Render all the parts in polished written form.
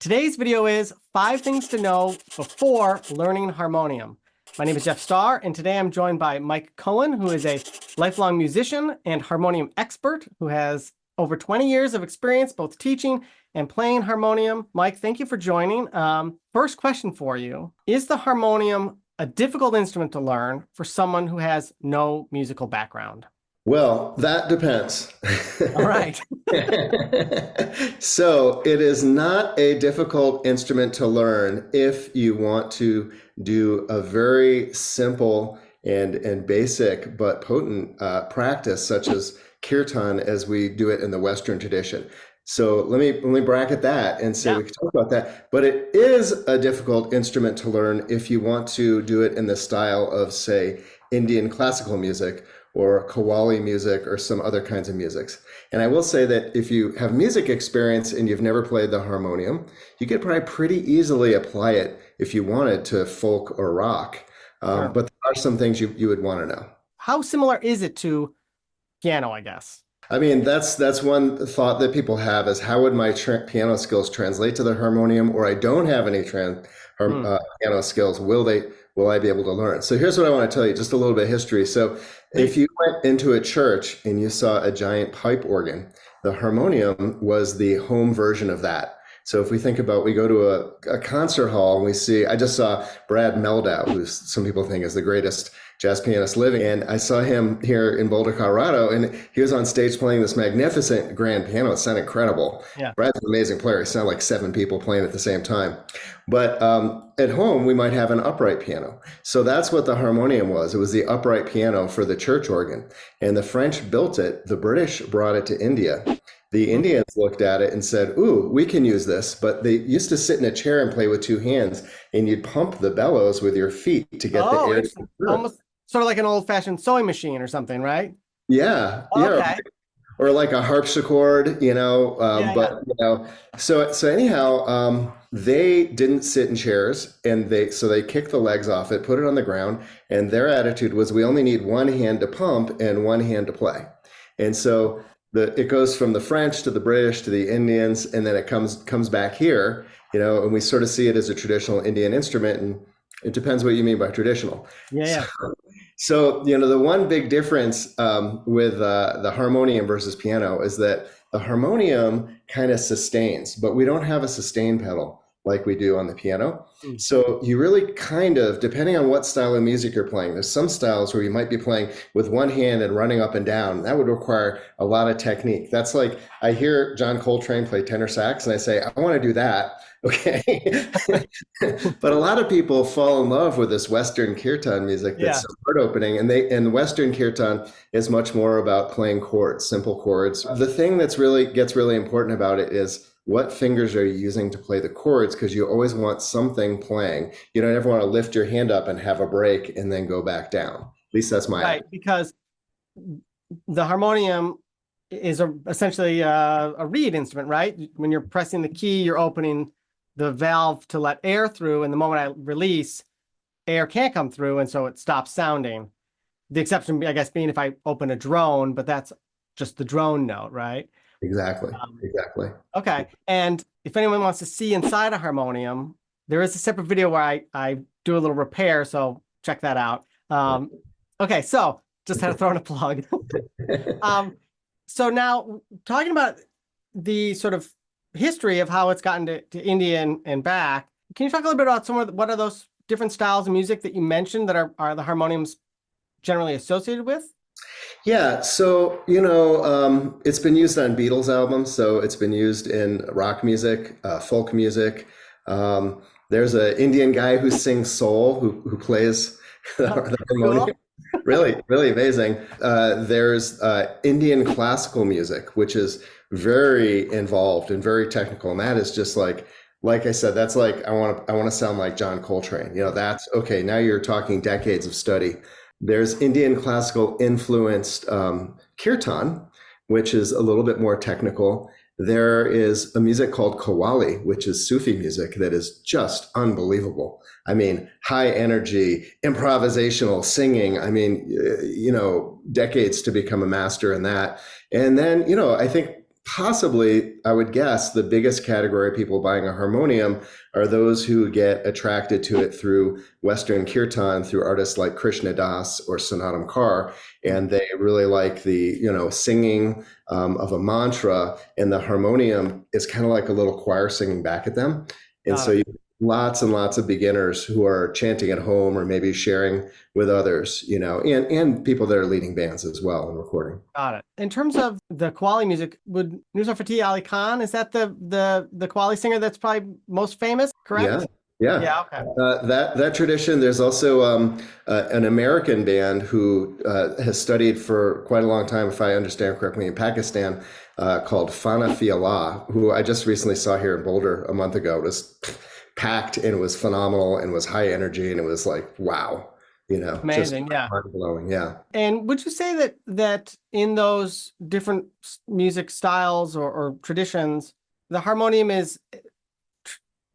Today's video is 5 things to know before learning harmonium. My name is Jeff Starr, and today I'm joined by Mike Cohen, who is a lifelong musician and harmonium expert who has over 20 years of experience both teaching and playing harmonium. Mike, thank you for joining. First question for you. Is the harmonium a difficult instrument to learn for someone who has no musical background? Well, that depends. All right. So it is not a difficult instrument to learn if you want to do a very simple and basic but potent practice such as kirtan as we do it in the Western tradition. So let me bracket that and say we can talk about that. But it is a difficult instrument to learn if you want to do it in the style of, say, Indian classical music or Qawwali music or some other kinds of musics. And I will say that if you have music experience and you've never played the harmonium, you could probably pretty easily apply it if you wanted to folk or rock. Sure. But there are some things you would want to know. How similar is it to piano, I guess? I mean, that's one thought that people have is how would my piano skills translate to the harmonium, or I don't have any piano skills. Will I be able to learn? So here's what I want to tell you, just a little bit of history. So if you went into a church and you saw a giant pipe organ, the harmonium was the home version of that. So if we think about, we go to a concert hall and we see, I just saw Brad Mehldau, who some people think is the greatest jazz pianist living. And I saw him here in Boulder, Colorado, and he was on stage playing this magnificent grand piano. It sounded incredible. Yeah. Brad's an amazing player. He sounded like 7 people playing at the same time. But at home, we might have an upright piano. So that's what the harmonium was. It was the upright piano for the church organ. And the French built it. The British brought it to India. The Indians looked at it and said, ooh, we can use this. But they used to sit in a chair and play with 2 hands, and you'd pump the bellows with your feet to get the air. It's almost sort of like an old-fashioned sewing machine or something, right? Yeah. Okay. Or like a harpsichord, So anyhow, they didn't sit in chairs, and they kicked the legs off it, put it on the ground, and their attitude was, we only need 1 hand to pump and 1 hand to play. And so it goes from the French to the British to the Indians, and then it comes back here, and we sort of see it as a traditional Indian instrument, and it depends what you mean by traditional. Yeah. So the one big difference with the harmonium versus piano is that the harmonium kind of sustains, but we don't have a sustain pedal like we do on the piano. So you really kind of, depending on what style of music you're playing, there's some styles where you might be playing with 1 hand and running up and down. That would require a lot of technique. That's like, I hear John Coltrane play tenor sax and I say, I want to do that. Okay. But a lot of people fall in love with this Western kirtan music that's so heart opening. And Western kirtan is much more about playing chords, simple chords. The thing gets really important about it is, what fingers are you using to play the chords? Because you always want something playing. You don't ever want to lift your hand up and have a break and then go back down. At least that's my right. Because the harmonium is essentially a reed instrument, right? When you're pressing the key, you're opening the valve to let air through, and the moment I release, air can't come through, and so it stops sounding. The exception, I guess, being if I open a drone, but that's just the drone note, right? Exactly. Okay. And if anyone wants to see inside a harmonium, there is a separate video where I do a little repair, so check that out. Okay, so just had to throw in a plug. So now, talking about the sort of history of how it's gotten to India and back, can you talk a little bit about what are those different styles of music that you mentioned that are the harmoniums generally associated with? Yeah, so, it's been used on Beatles albums, so it's been used in rock music, folk music. There's an Indian guy who sings soul, who plays the harmonium. Cool. Really, really amazing. There's Indian classical music, which is very involved and very technical, and that is just like I said, that's like I want to sound like John Coltrane. That's okay. Now you're talking decades of study. There's Indian classical influenced kirtan, which is a little bit more technical. There is a music called Qawwali, which is Sufi music that is just unbelievable. I mean, high energy, improvisational singing. I mean, decades to become a master in that. And then, I think possibly, I would guess, the biggest category of people buying a harmonium are those who get attracted to it through Western kirtan, through artists like Krishna Das or Sonatam Kaur, and they really like the, singing of a mantra, and the harmonium is kind of like a little choir singing back at them. And Got so it. you lots and lots of beginners who are chanting at home or maybe sharing with others, and people that are leading bands as well and recording. Got it. In terms of the Qawwali music, would Nusrat Fateh Ali Khan, is that the Qawwali singer that's probably most famous, correct? Yeah, yeah. Yeah, okay. That tradition. There's also an American band who has studied for quite a long time, if I understand correctly, in Pakistan, called Fana Fi Allah, who I just recently saw here in Boulder a month ago. It was packed and it was phenomenal and was high energy and it was like, wow, Amazing, just yeah. mind blowing. Yeah. And would you say that in those different music styles or traditions, the harmonium is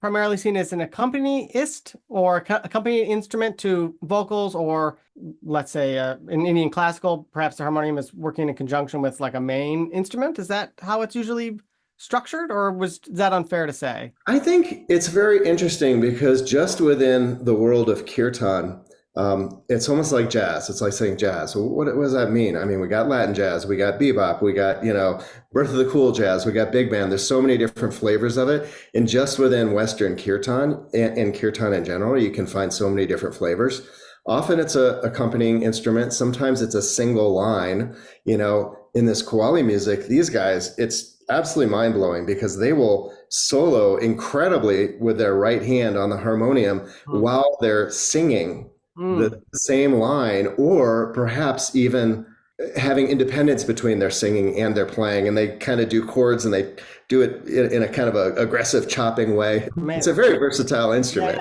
primarily seen as an accompanist or accompanying instrument to vocals, or let's say in Indian classical, perhaps the harmonium is working in conjunction with like a main instrument? Is that how it's usually structured, or is that unfair to say? I think it's very interesting because just within the world of kirtan, it's almost like jazz. It's like saying jazz. Well, what does that mean? I mean, we got Latin jazz, we got bebop, we got, birth of the cool jazz, we got big band. There's so many different flavors of it. And just within Western kirtan and kirtan in general, you can find so many different flavors. Often it's a accompanying instrument. Sometimes it's a single line. In this Qawwali music, these guys, it's absolutely mind blowing because they will solo incredibly with their right hand on the harmonium while they're singing the same line, or perhaps even having independence between their singing and their playing. And they kind of do chords and they do it in a kind of a aggressive chopping way. Amazing. It's a very versatile instrument.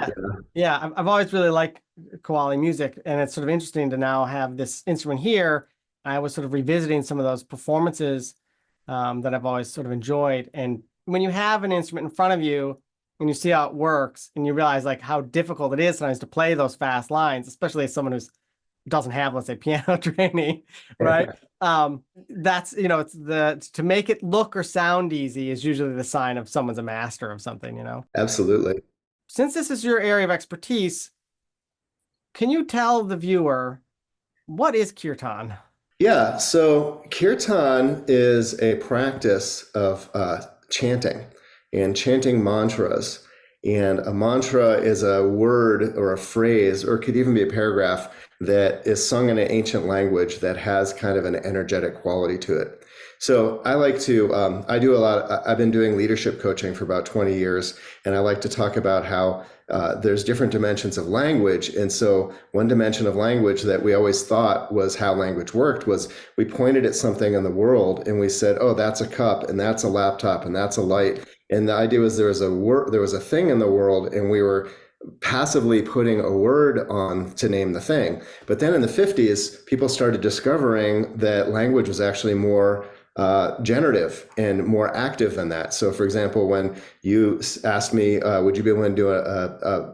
Yeah, I've always really liked Qawwali music, and it's sort of interesting to now have this instrument here. I was sort of revisiting some of those performances that I've always sort of enjoyed. And when you have an instrument in front of you and you see how it works and you realize like how difficult it is sometimes to play those fast lines, especially as someone who doesn't have, let's say, piano training, right? That's, it's to make it look or sound easy is usually the sign of someone's a master of something, Absolutely. Since this is your area of expertise, can you tell the viewer, what is kirtan? Yeah, so kirtan is a practice of chanting and chanting mantras. And a mantra is a word or a phrase, or it could even be a paragraph that is sung in an ancient language that has kind of an energetic quality to it. So I like to, I've been doing leadership coaching for about 20 years, and I like to talk about how there's different dimensions of language. And so one dimension of language that we always thought was how language worked was we pointed at something in the world and we said, oh, that's a cup and that's a laptop and that's a light. And the idea was there was a thing in the world, and we were passively putting a word on to name the thing. But then in the 50s, people started discovering that language was actually more generative and more active than that. So for example, when you asked me, would you be willing to do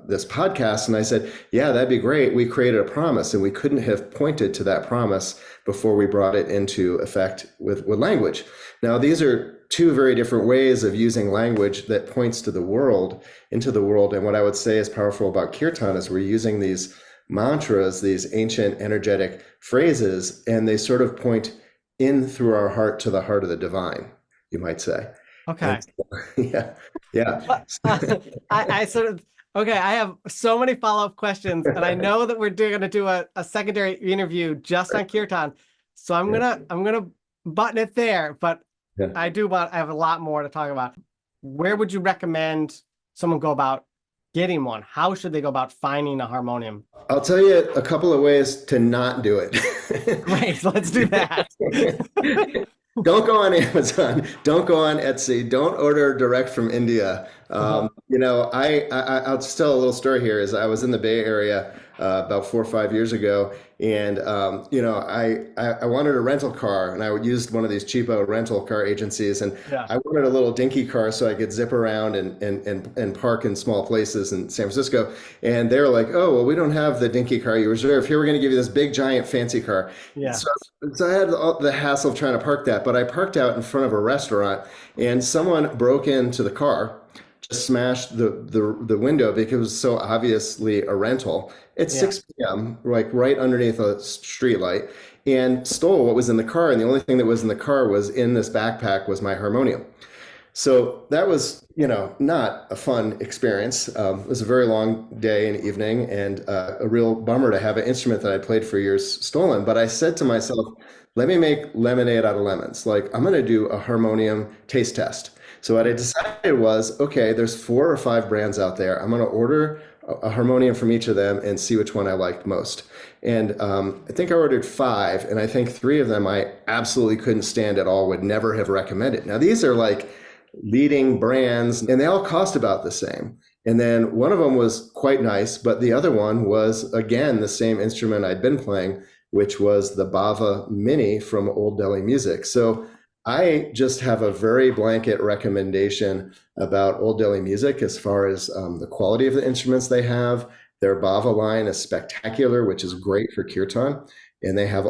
this podcast? And I said, yeah, that'd be great. We created a promise, and we couldn't have pointed to that promise before we brought it into effect with language. Now, these are two very different ways of using language that points to the world, into the world. And what I would say is powerful about kirtan is we're using these mantras, these ancient energetic phrases, and they sort of point in through our heart to the heart of the divine, you might say. Okay. So, yeah. I have so many follow-up questions, and I know that we're going to do a secondary interview just on kirtan. So I'm gonna button it there, but I have a lot more to talk about. Where would you recommend someone go about getting one? How should they go about finding a harmonium? I'll tell you a couple of ways to not do it. Great, let's do that. Don't go on Amazon. Don't go on Etsy. Don't order direct from India. I'll just tell a little story here. Is I was in the Bay Area about 4 or 5 years ago, and I wanted a rental car, and I used one of these cheapo rental car agencies, and Yeah. I wanted a little dinky car so I could zip around and park in small places in San Francisco. And they were like, "Oh, well, we don't have the dinky car you reserved. Here, we're going to give you this big, giant, fancy car." Yeah. So I had the hassle of trying to park that, but I parked out in front of a restaurant, and someone broke into the car, just smashed the window because it was so obviously a rental at Yeah. 6 p.m., like right underneath a street light, and stole what was in the car. And the only thing that was in the car was in this backpack was my harmonium. So that was, not a fun experience. It was a very long day and evening, and a real bummer to have an instrument that I played for years stolen. But I said to myself, let me make lemonade out of lemons. Like, I'm going to do a harmonium taste test. So what I decided was, okay, there's 4 or 5 brands out there. I'm going to order a harmonium from each of them and see which one I liked most. And I think I ordered 5, and I think 3 of them I absolutely couldn't stand at all, would never have recommended. Now, these are like leading brands, and they all cost about the same. And then one of them was quite nice, but the other one was, again, the same instrument I'd been playing, which was the Bava Mini from Old Delhi Music. So I just have a very blanket recommendation about Old Delhi Music as far as the quality of the instruments they have. Their Bava line is spectacular, which is great for kirtan. And they have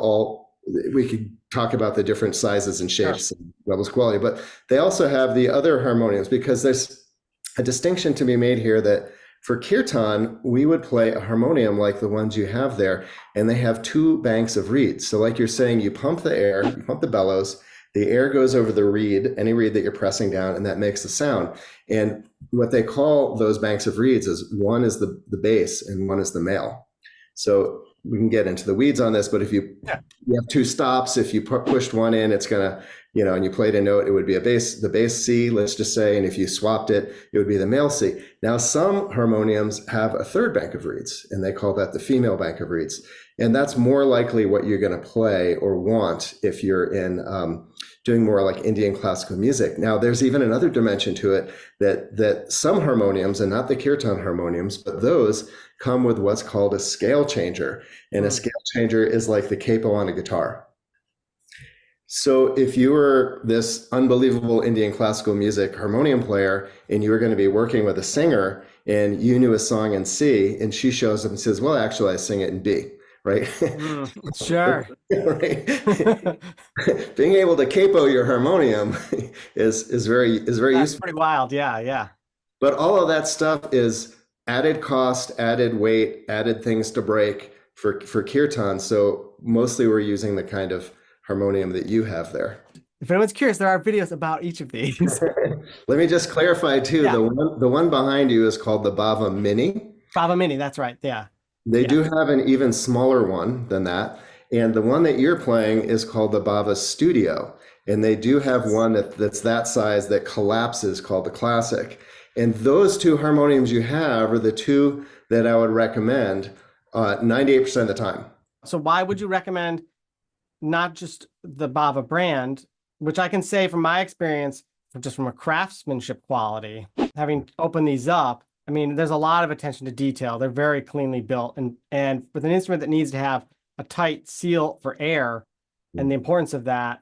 we could talk about the different sizes and shapes and levels of quality, but they also have the other harmoniums, because there's a distinction to be made here that for kirtan, we would play a harmonium like the ones you have there, and they have 2 banks of reeds. So like you're saying, you pump the air, you pump the bellows, the air goes over the reed, any reed that you're pressing down, and that makes the sound. And what they call those banks of reeds is, one is the bass and one is the male. So we can get into the weeds on this, but if you have 2 stops, if you pushed one in, it's gonna, and you played a note, it would be the bass C, let's just say, and if you swapped it, it would be the male C. Now, some harmoniums have a 3rd bank of reeds, and they call that the female bank of reeds. And that's more likely what you're gonna play or want if you're in doing more like Indian classical music. Now, there's even another dimension to it, that some harmoniums, and not the kirtan harmoniums, but those come with what's called a scale changer. And a scale changer is like the capo on a guitar. So if you were this unbelievable Indian classical music harmonium player, and you were going to be working with a singer, and you knew a song in C, and she shows up and says, well, actually, I sing it in B. Right? Sure. Right. Being able to capo your harmonium is very That's useful. pretty wild. Yeah, yeah. But all of that stuff is added cost, added weight, added things to break for kirtan. So mostly we're using the kind of harmonium that you have there. If anyone's curious, there are videos about each of these. Let me just clarify too. Yeah. The one behind you is called the Bava Mini. Bava Mini, that's right. Yeah. They do have an even smaller one than that. And the one that you're playing is called the Bava Studio. And they do have one that's that size that collapses, called the Classic. And those 2 harmoniums you have are the 2 that I would recommend 98% of the time. So why would you recommend not just the Bava brand, which I can say from my experience, just from a craftsmanship quality, having opened these up, I mean, there's a lot of attention to detail. They're very cleanly built. And with an instrument that needs to have a tight seal for air and the importance of that,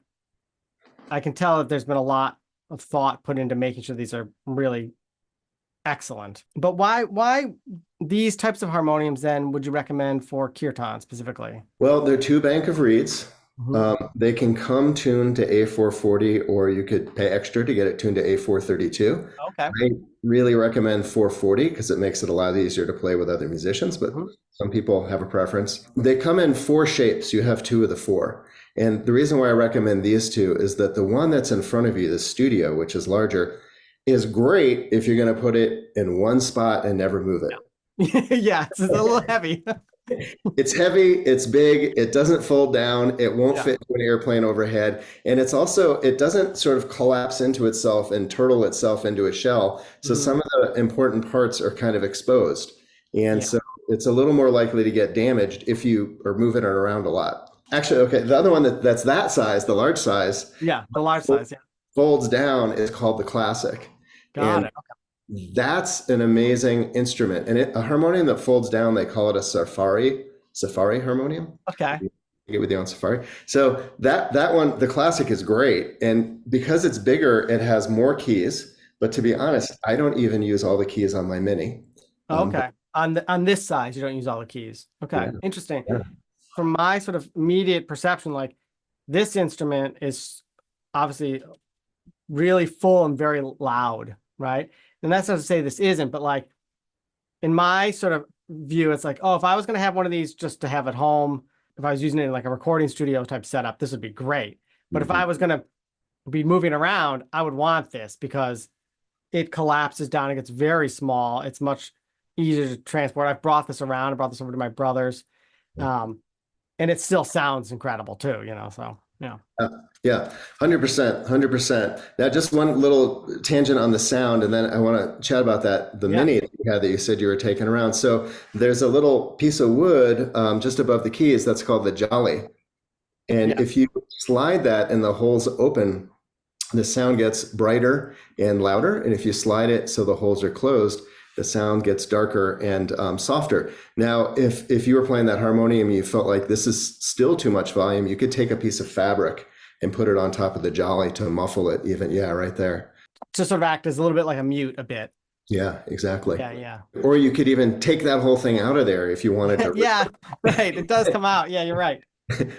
I can tell that there's been a lot of thought put into making sure these are really excellent. But why these types of harmoniums then would you recommend for kirtan specifically? Well, they're 2 bank of reeds. They can come tuned to A440, or you could pay extra to get it tuned to A432. Okay. I really recommend 440 because it makes it a lot easier to play with other musicians, but some people have a preference. They come in 4 shapes. You have 2 of the 4. And the reason why I recommend these 2 is that the one that's in front of you, the Studio, which is larger, is great if you're going to put it in one spot and never move it. Yeah, it's a little heavy. It's heavy, it's big, it doesn't fold down, it won't fit to an airplane overhead, and it doesn't sort of collapse into itself and turtle itself into a shell. So some of the important parts are kind of exposed. And so it's a little more likely to get damaged if you are moving it around a lot. Actually, okay, the other one that's that size, the large size. Yeah, the large size, folds down is called the Classic. Got it. That's an amazing instrument. And a harmonium that folds down, they call it a safari harmonium. Okay. You get with you on Safari. So that one, the classic is great. And because it's bigger, it has more keys. But to be honest, I don't even use all the keys on my Mini. But Okay. On this size, you don't use all the keys. Okay. yeah, Interesting. yeah. From my sort of immediate perception, like this instrument is obviously really full and very loud, right? And that's not to say this isn't, but like in my sort of view, it's like, oh, if I was going to have one of these just to have at home, if I was using it in like a recording studio type setup, this would be great. But if Mhm. I was going to be moving around, I would want this because it collapses down. It gets very small. It's much easier to transport. I've brought this around. I brought this over to my brother's. Um, and it still sounds incredible too, so yeah. Yeah, 100%, 100%. Now, just one little tangent on the sound, and then I want to chat about the Yeah. Mini that you had that you said you were taking around. So there's a little piece of wood just above the keys that's called the jolly. And Yeah. if you slide that and the holes open, the sound gets brighter and louder. And if you slide it so the holes are closed, the sound gets darker and softer. Now, if you were playing that harmonium, you felt like this is still too much volume, you could take a piece of fabric and put it on top of the jolly to muffle it even. Yeah, right there. To sort of act as a little bit like a mute a bit. Yeah, exactly. Yeah. Yeah. Or you could even take that whole thing out of there if you wanted to Yeah. Right. It does come out. Yeah, you're right.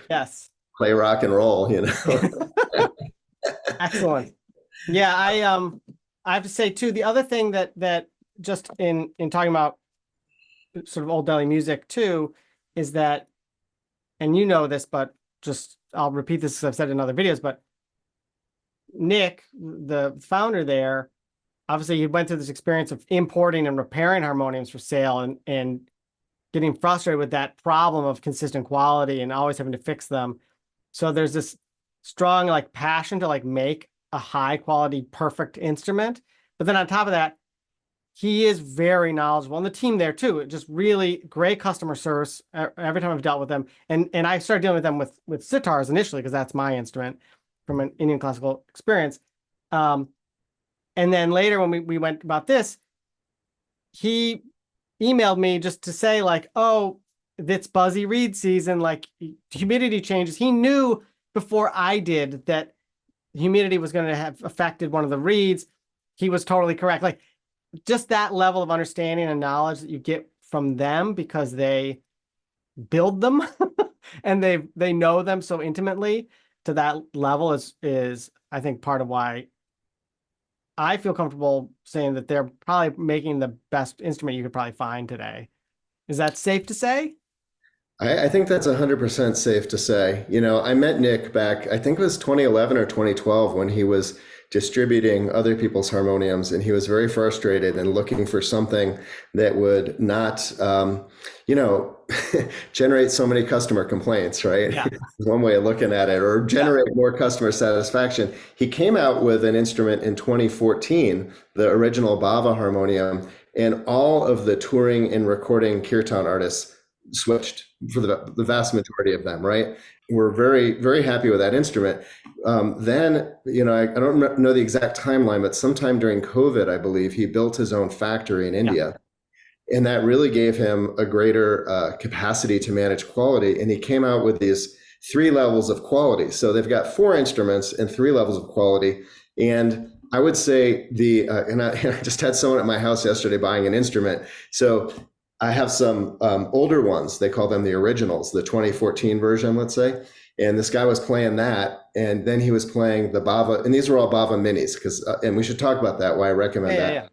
Yes. play rock and roll. Excellent. Yeah. I have to say too, the other thing that just in talking about sort of old Delhi music too, is that, and you know this, but just I'll repeat this because I've said it in other videos, but Nick, the founder there, obviously he went through this experience of importing and repairing harmoniums for sale and getting frustrated with that problem of consistent quality and always having to fix them. So there's this strong like passion to like make a high quality, perfect instrument. But then on top of that, he is very knowledgeable, and the team there too. Just really great customer service every time I've dealt with them. And I started dealing with them with sitars initially because that's my instrument from an Indian classical experience. And then later when we went about this, he emailed me just to say like, oh, it's buzzy reed season, like humidity changes. He knew before I did that humidity was going to have affected one of the reeds. He was totally correct. Like just that level of understanding and knowledge that you get from them because they build them and they know them so intimately to that level is I think part of why I feel comfortable saying that they're probably making the best instrument you could probably find today. Is that safe to say? I think that's 100% safe to say. I met Nick back, I think it was 2011 or 2012 when he was distributing other people's harmoniums, and he was very frustrated and looking for something that would not, generate so many customer complaints, right? Yeah. One way of looking at it, or generate more customer satisfaction. He came out with an instrument in 2014, the original Bava harmonium, and all of the touring and recording kirtan artists switched for the vast majority of them, right? We're very, very happy with that instrument. Then, I don't know the exact timeline, but sometime during COVID, I believe, he built his own factory in India. And that really gave him a greater capacity to manage quality. And he came out with these 3 levels of quality. So they've got 4 instruments and 3 levels of quality. And I would say and I just had someone at my house yesterday buying an instrument. So I have some older ones. They call them the originals, the 2014 version, let's say. And this guy was playing that, and then he was playing the Bava, and these were all Bava minis, and we should talk about that, why I recommend that. Yeah.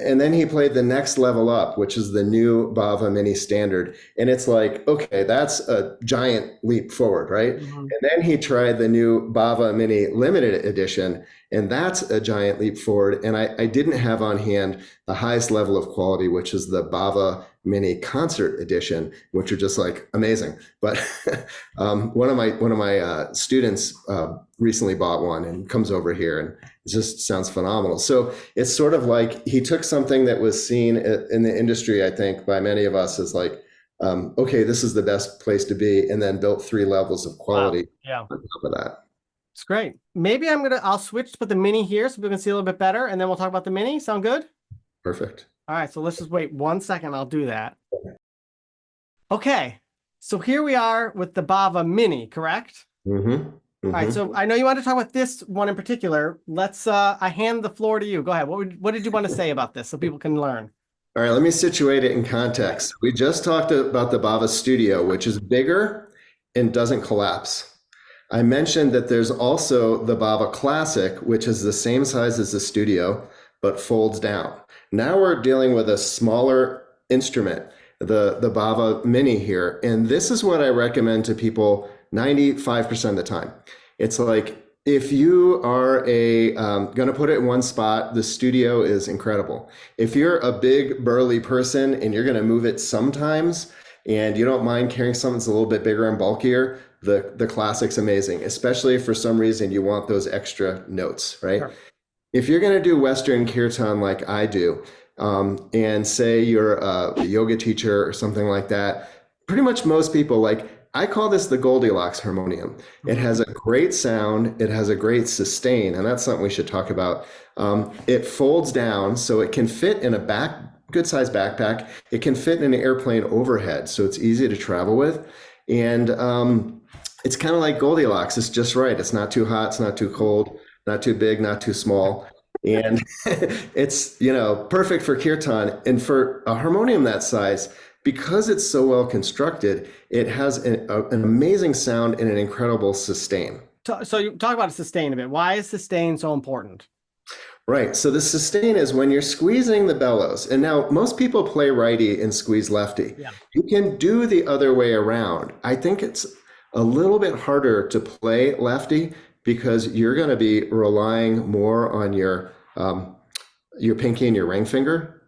And then he played the next level up, which is the new Bava Mini Standard. And it's like, okay, that's a giant leap forward, right? Mm-hmm. And then he tried the new Bava Mini Limited Edition, and that's a giant leap forward. And I didn't have on hand the highest level of quality, which is the Bava Mini Concert Edition, which are just like amazing. But one of my students recently bought one and comes over here, and it just sounds phenomenal. So it's sort of like he took something that was seen in the industry, I think, by many of us as like, okay, this is the best place to be, and then built 3 levels of quality Wow. Yeah. on top of that. It's great. Maybe I'll switch to put the mini here so we can see a little bit better, and then we'll talk about the mini. Sound good? Perfect. All right, so let's just wait 1 second. I'll do that. Okay, so here we are with the Bava Mini, correct? All right, so I know you want to talk about this one in particular. I hand the floor to you. Go ahead. What did you want to say about this so people can learn? All right, let me situate it in context. We just talked about the Bava Studio, which is bigger and doesn't collapse. I mentioned that there's also the Bava Classic, which is the same size as the Studio, but folds down. Now we're dealing with a smaller instrument, the Bava Mini here. And this is what I recommend to people 95% of the time. It's like, if you are going to put it in one spot, the Studio is incredible. If you're a big burly person and you're going to move it sometimes, and you don't mind carrying something that's a little bit bigger and bulkier, the Classic's amazing, especially if for some reason you want those extra notes, right? Sure. If you're going to do Western Kirtan like I do, and say you're a yoga teacher or something like that, pretty much most people, like, I call this the Goldilocks harmonium. It has a great sound, it has a great sustain, and that's something we should talk about. It folds down so it can fit in a good sized backpack. It can fit in an airplane overhead, so it's easy to travel with. And it's kind of like Goldilocks. It's just right. It's not too hot, it's not too cold, not too big, not too small. And it's, perfect for kirtan. And for a harmonium that size, because it's so well constructed, it has an amazing sound and an incredible sustain. So you talk about sustain a bit. Why is sustain so important? Right. So the sustain is when you're squeezing the bellows. And now most people play righty and squeeze lefty. Yeah. You can do the other way around. I think it's a little bit harder to play lefty because you're going to be relying more on your pinky and your ring finger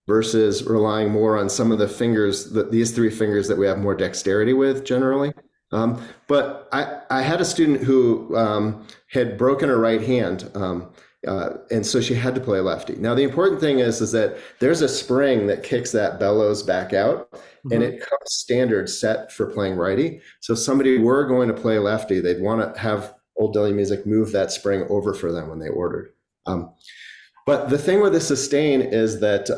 versus relying more on some of the fingers, these three fingers that we have more dexterity with generally. But I had a student who had broken her right hand. And so she had to play lefty. Now, the important thing is that there's a spring that kicks that bellows back out, and it comes standard set for playing righty. So if somebody were going to play lefty, they'd want to have Old Delhi Music move that spring over for them when they ordered. But the thing with the sustain is that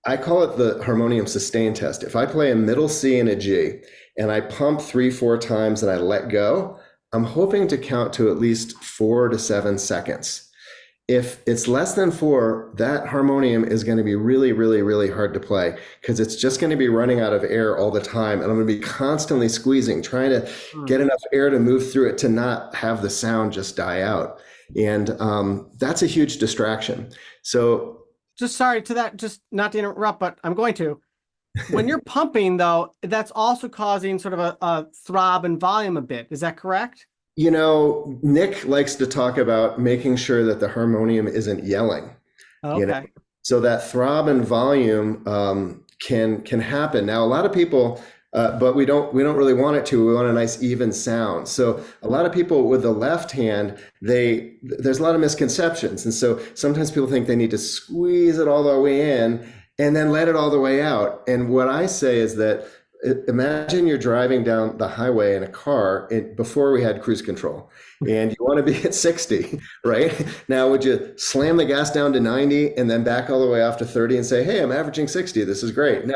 I call it the harmonium sustain test. If I play a middle C and a G, and I pump 3-4 times and I let go, I'm hoping to count to at least 4 to 7 seconds. If it's less than 4, that harmonium is going to be really, really, really hard to play because it's just going to be running out of air all the time. And I'm going to be constantly squeezing, trying to get enough air to move through it to not have the sound just die out. And that's a huge distraction. So just sorry to that, just not to interrupt, but I'm going to. When you're pumping, though, that's also causing sort of a throb and volume a bit. Is that correct? Nick likes to talk about making sure that the harmonium isn't yelling. Okay. So that throb and volume can happen. Now, a lot of people, but we don't really want it to. We want a nice even sound. So a lot of people with the left hand, there's a lot of misconceptions. And so sometimes people think they need to squeeze it all the way in and then let it all the way out. And what I say is that imagine you're driving down the highway in a car before we had cruise control, and you want to be at 60, right? Now, would you slam the gas down to 90 and then back all the way off to 30 and say, hey, I'm averaging 60. This is great. No,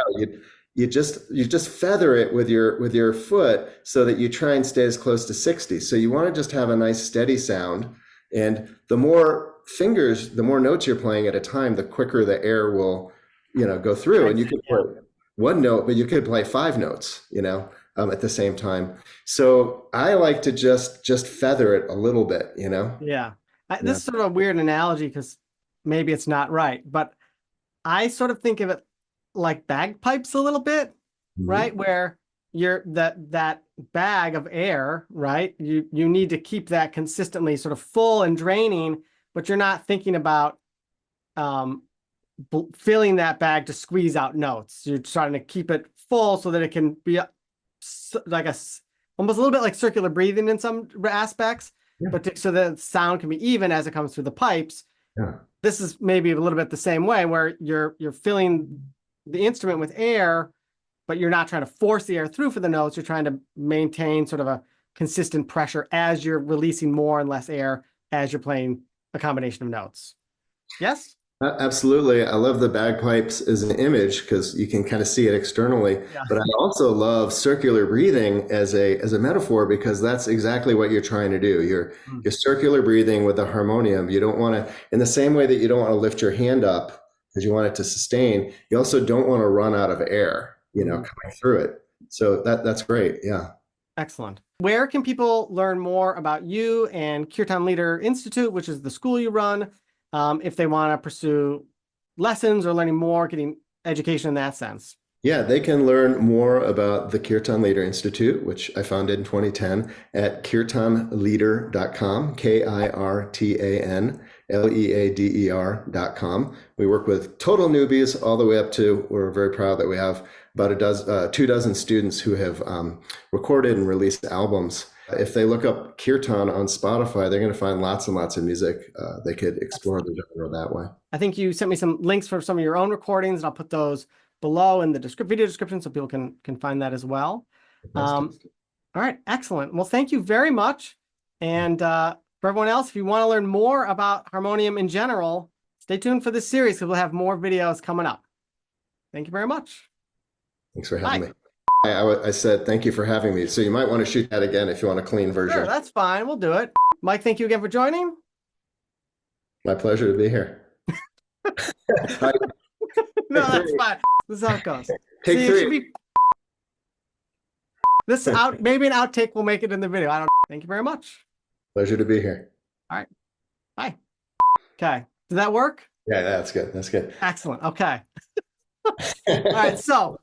you just feather it with your foot so that you try and stay as close to 60. So you want to just have a nice steady sound. And the more fingers, the more notes you're playing at a time, the quicker the air will go through. And you could play one note, but you could play 5 notes, at the same time. So I like to just feather it a little bit, Yeah. This is sort of a weird analogy because maybe it's not right, but I sort of think of it like bagpipes a little bit, right? Where that bag of air, right? You need to keep that consistently sort of full and draining, but you're not thinking about filling that bag to squeeze out notes. You're trying to keep it full so that it can be like almost a little bit like circular breathing in some aspects, but so that sound can be even as it comes through the pipes. Yeah. This is maybe a little bit the same way where you're filling the instrument with air, but you're not trying to force the air through for the notes. You're trying to maintain sort of consistent pressure as you're releasing more and less air as you're playing a combination of notes. Yes? Absolutely. I love the bagpipes as an image because you can kind of see it externally. Yeah. But I also love circular breathing as a metaphor because that's exactly what you're trying to do. You're circular breathing with the harmonium. You don't want to, in the same way that you don't want to lift your hand up because you want it to sustain, you also don't want to run out of air, coming through it. So that's great. Yeah. Excellent. Where can people learn more about you and Kirtan Leader Institute, which is the school you run, if they want to pursue lessons or learning more, getting education in that sense? Yeah, they can learn more about the Kirtan Leader Institute, which I founded in 2010 at kirtanleader.com, KIRTANLEADER.com. We work with total newbies all the way up to, we're very proud that we have about 24 students who have recorded and released albums. If they look up Kirtan on Spotify, they're going to find lots and lots of music. They could explore the genre that way. I think you sent me some links for some of your own recordings, and I'll put those below in the video description so people can find that as well. All right, excellent. Well, thank you very much. And for everyone else, if you want to learn more about Harmonium in general, stay tuned for this series because we'll have more videos coming up. Thank you very much. Thanks for having me. I said thank you for having me. So you might want to shoot that again if you want a clean version. Sure, that's fine. We'll do it. Mike, thank you again for joining. My pleasure to be here. No, that's fine. This is how it goes. Take three. This out, maybe an outtake will make it in the video. I don't know. Thank you very much. Pleasure to be here. All right. Bye. Okay. Did that work? Yeah, that's good. That's good. Excellent. Okay. All right. So